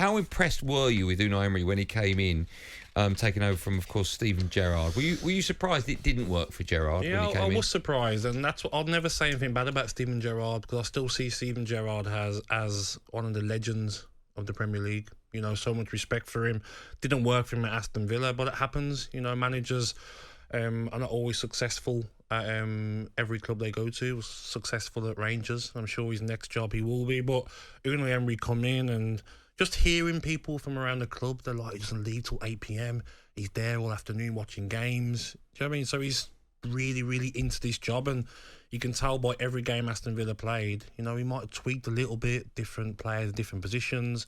How impressed were you with Unai Emery when he came in, taking over from, of course, Steven Gerrard? Were you surprised it didn't work for Gerrard when he came in? I was surprised, and that's what I'll never say anything bad about Steven Gerrard, because I still see Steven Gerrard as one of the legends of the Premier League. You know, so much respect for him. Didn't work for him at Aston Villa, but it happens. You know, managers are not always successful at every club they go to. Was successful at Rangers. I'm sure his next job he will be. But Unai Emery come in, and just hearing people from around the club, they're like, he doesn't leave till 8 p.m. He's there all afternoon watching games. Do you know what I mean? So he's really, really into this job, and you can tell by every game Aston Villa played, you know, he might have tweaked a little bit, different players, different positions.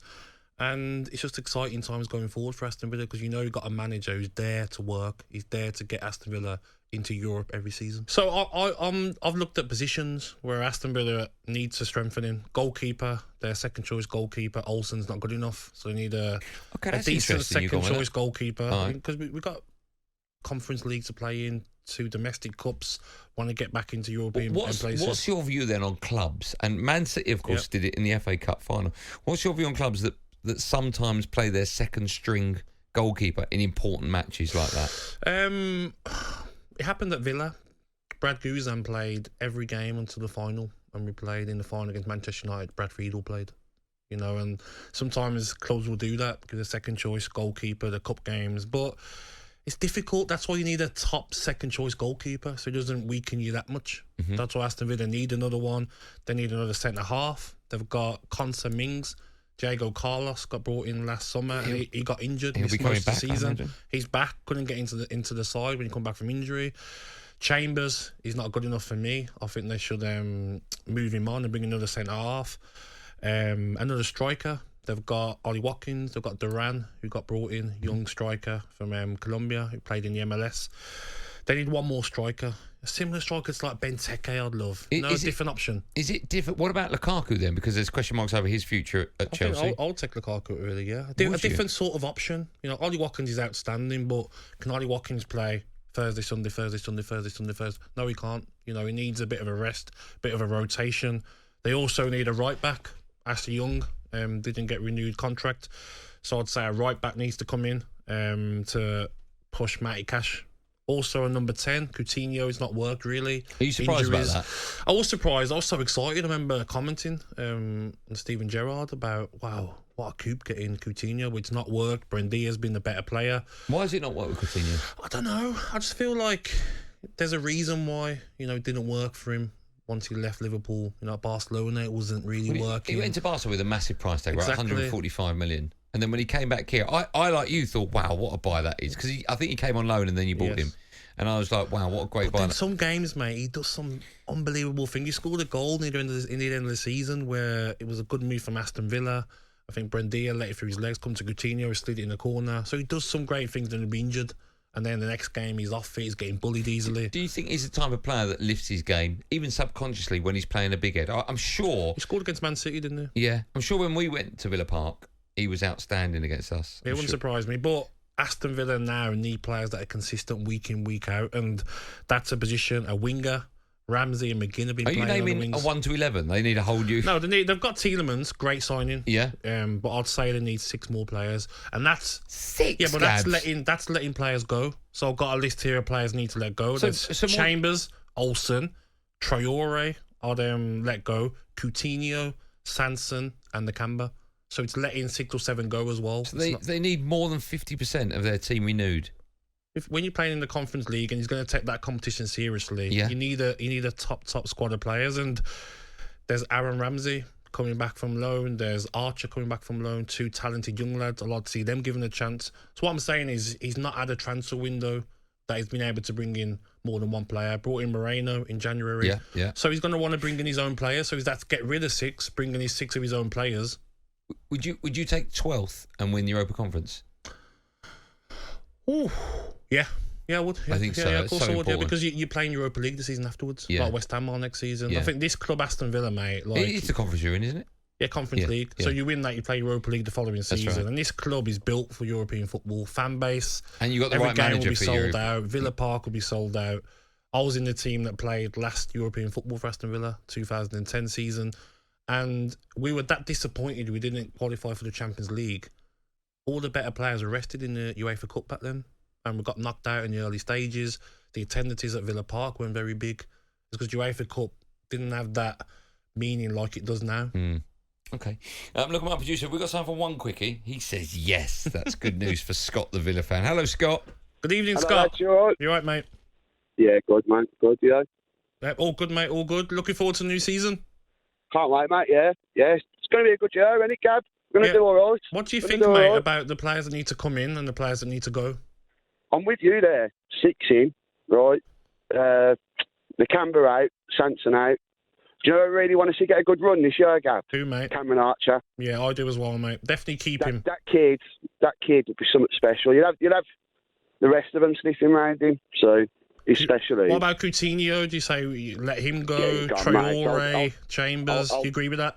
And it's just exciting times going forward for Aston Villa, because you know you've got a manager who's there to work. He's there to get Aston Villa into Europe every season. So I've looked at positions where Aston Villa needs a strengthening. Goalkeeper, their second choice goalkeeper, Olsen's not good enough, so they need a decent second choice goalkeeper. Because we've got Conference League to play in, 2 domestic cups, want to get back into European places. What's your view then on clubs? And Man City, of course, did it in the FA Cup final. What's your view on clubs that sometimes play their second string goalkeeper in important matches like that? It happened at Villa. Brad Guzan played every game until the final, and we played in the final against Manchester United. Brad Friedel played, you know, and sometimes clubs will do that because the second choice goalkeeper, the cup games, but it's difficult. That's why you need a top second choice goalkeeper, so it doesn't weaken you that much. Mm-hmm. That's why Aston Villa need another one. They need another centre half. They've got Konsa Mings. Diego Carlos got brought in last summer, and he got injured. He'll be coming back, the season. He's back. Couldn't get into the side when he come back from injury. Chambers, he's not good enough for me. I think they should move him on and bring another centre half, another striker. They've got Ollie Watkins. They've got Duran, who got brought in, young striker from Colombia, who played in the MLS. They need one more striker. A similar striker to like Benteke, I'd love. Different option. Is it different? What about Lukaku then? Because there's question marks over his future at Chelsea. I'll take Lukaku really, yeah. A different sort of option. You know, Ollie Watkins is outstanding, but can Ollie Watkins play Thursday, Sunday? No, he can't. You know, he needs a bit of a rest, a bit of a rotation. They also need a right back. Ashley Young didn't get renewed contract, so I'd say a right back needs to come in to push Matty Cash. Also, a number 10, Coutinho, has not worked really. Are you surprised about that? I was surprised. I was so excited. I remember commenting on Steven Gerrard about, wow, what a coup getting Coutinho. It's not worked. Buendia's been the better player. Why has it not worked with Coutinho? I don't know. I just feel like there's a reason why, you know, it didn't work for him. Once he left Liverpool, you know, at Barcelona, it wasn't really working. He went to Barcelona with a massive price tag, right? 145 million. And then when he came back here, I like you, thought, wow, what a buy that is. Because I think he came on loan and then you bought him. And I was like, wow, what a great buy. In some games, mate, he does some unbelievable thing. He scored a goal near the end of the season where it was a good move from Aston Villa. I think Buendia let it through his legs, come to Coutinho, slid it in the corner. So he does some great things, then he'll be injured. And then the next game, he's off it, he's getting bullied easily. Do you think he's the type of player that lifts his game, even subconsciously, when he's playing a big head? I'm sure... He scored against Man City, didn't he? Yeah. I'm sure when we went to Villa Park, he was outstanding against us. It wouldn't surprise me. But Aston Villa now need players that are consistent week in, week out. And that's a position, a winger. Ramsey and McGinn have been playing on the wings. Are you naming a 1 to 11? They need a whole new... No, they've got Tielemans, great signing. Yeah. But I'd say they need 6 more players. And that's... 6? Yeah, but that's letting players go. So I've got a list here of players need to let go. There's Chambers, Olsen, Traore, I'd let go, Coutinho, Sanson and Nakamba. So it's letting 6 or 7 go as well. So they need more than 50% of their team renewed. When you're playing in the Conference League and he's going to take that competition seriously, you need a top squad of players. And there's Aaron Ramsey coming back from loan. There's Archer coming back from loan. 2 talented young lads. I'd like to see them given a chance. So what I'm saying is he's not had a transfer window that he's been able to bring in more than one player. Brought in Moreno in January. Yeah. So he's going to want to bring in his own players. So he's that to get rid of 6, bring in his 6 of his own players. Would you take 12th and win the Europa Conference? Ooh. Yeah, I would. Yeah, I think so. Yeah, of course I would. Important. Yeah, because you're playing Europa League the season afterwards. Yeah. Like West Ham are next season. Yeah. I think this club, Aston Villa, mate. It's the conference you're in, isn't it? Yeah, Conference League. Yeah. So you win that, you play Europa League the following season. Right. And this club is built for European football. Fan base. And you got the every right game manager will be for sold Europe. out. Villa Park will be sold out. I was in the team that played last European football for Aston Villa, 2010 season. and we were that disappointed we didn't qualify for the Champions League. All the better players were rested in the UEFA Cup back then, and we got knocked out in the early stages. The attendances at Villa Park weren't very big. It's because UEFA Cup didn't have that meaning like it does now. Okay. Look at my producer. We've got time for one quickie. He says yes. That's good news for Scott, the Villa fan. Hello, Scott. Good evening, Hello, Scott. lads, you all right? You all right, mate? Yeah, good, man. Good, yeah. All good, mate. All good. Looking forward to the new season. Can't wait, mate, yeah. Yeah, it's going to be a good year, isn't it, Gab? We're going to do all right. What do you Gonna think, do all mate, right. about the players that need to come in and the players that need to go? I'm with you there. 6 in, right? The Camber out, Sanson out. Do you know I really want to see get a good run this year, Gab? Who, mate? Cameron Archer. Yeah, I do as well, mate. Definitely keep him. That kid would be something special. You'll have the rest of them sniffing around him, so especially. What about Coutinho? Do you say let him go? Yeah, he's gone, mate. Traore, Chambers? Do you agree with that?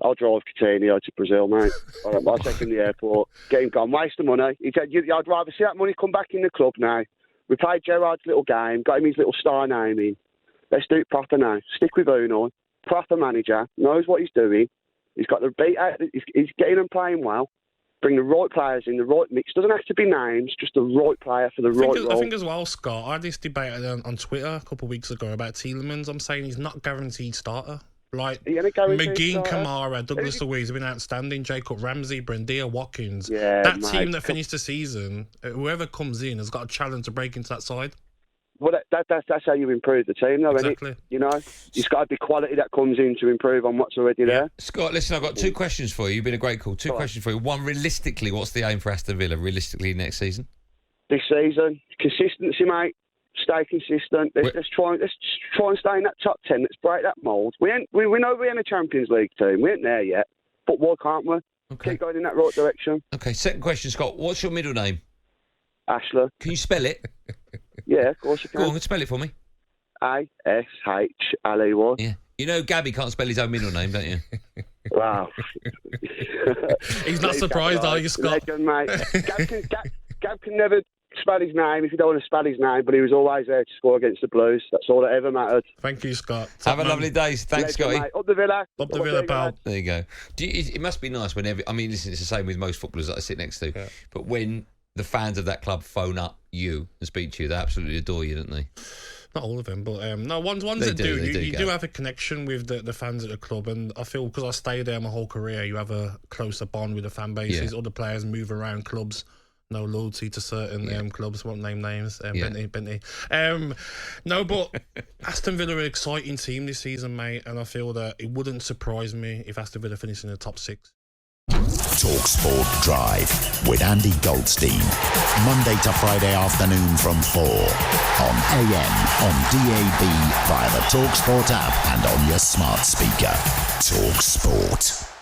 I'll drive Coutinho to Brazil, mate. I'll take him to the airport. Get him gone. Waste the money. I'd rather see that money come back in the club now. We played Gerrard's little game, got him his little star name in. Let's do it proper now. Stick with Unai. Proper manager. Knows what he's doing. He's got the beat out. He's getting and playing well. Bring the right players in, the right mix. Doesn't have to be names, just the right player for the right role. I think as well, Scott, I had this debate on Twitter a couple of weeks ago about Tielemans. I'm saying he's not guaranteed starter. Like McGinn, Kamara, Douglas Luiz have been outstanding. Jacob Ramsey, Brendia, Watkins. Yeah, that mate. team that finished the season, whoever comes in has got a challenge to break into that side. Well, that's how you improve the team, though, Exactly. isn't it? You know, it's got to be quality that comes in to improve on what's already there. Scott, listen, I've got 2 questions for you. You've been a great call. 2 questions for you. One, realistically, what's the aim for Aston Villa, realistically, next season? This season, consistency, mate. Stay consistent. Let's try and stay in that top 10. Let's break that mould. We know we ain't a Champions League team. We ain't there yet. But why can't we? Okay. Keep going in that right direction. Okay, second question, Scott. What's your middle name? Ashler. Can you spell it? Yeah, of course you can. Go on, spell it for me. Ashley. Yeah. You know Gabby can't spell his own middle name, don't you? Wow. He's not surprised, are you, Scott? Legend, mate. Gab can never spell his name if you don't want to spell his name, but he was always there to score against the Blues. That's all that ever mattered. Thank you, Scott. Have a lovely day. Thanks, Scotty. Mate. Up the Villa. Up the Villa, pal. There you go. It must be nice whenever. I mean, listen, it's the same with most footballers that I sit next to. Yeah. But when the fans of that club phone up you and speak to you, they absolutely adore you, don't they? Not all of them, but no, ones that do. You do have a connection with the fans at the club, and I feel because I stayed there my whole career, you have a closer bond with the fan bases. Other players move around clubs. No loyalty to certain clubs. Won't name names. Bentley. No, but Aston Villa are an exciting team this season, mate, and I feel that it wouldn't surprise me if Aston Villa finished in the top 6. talkSPORT Drive with Andy Goldstein. Monday to Friday afternoon from 4 on AM, on DAB, via the talkSPORT app and on your smart speaker. talkSPORT.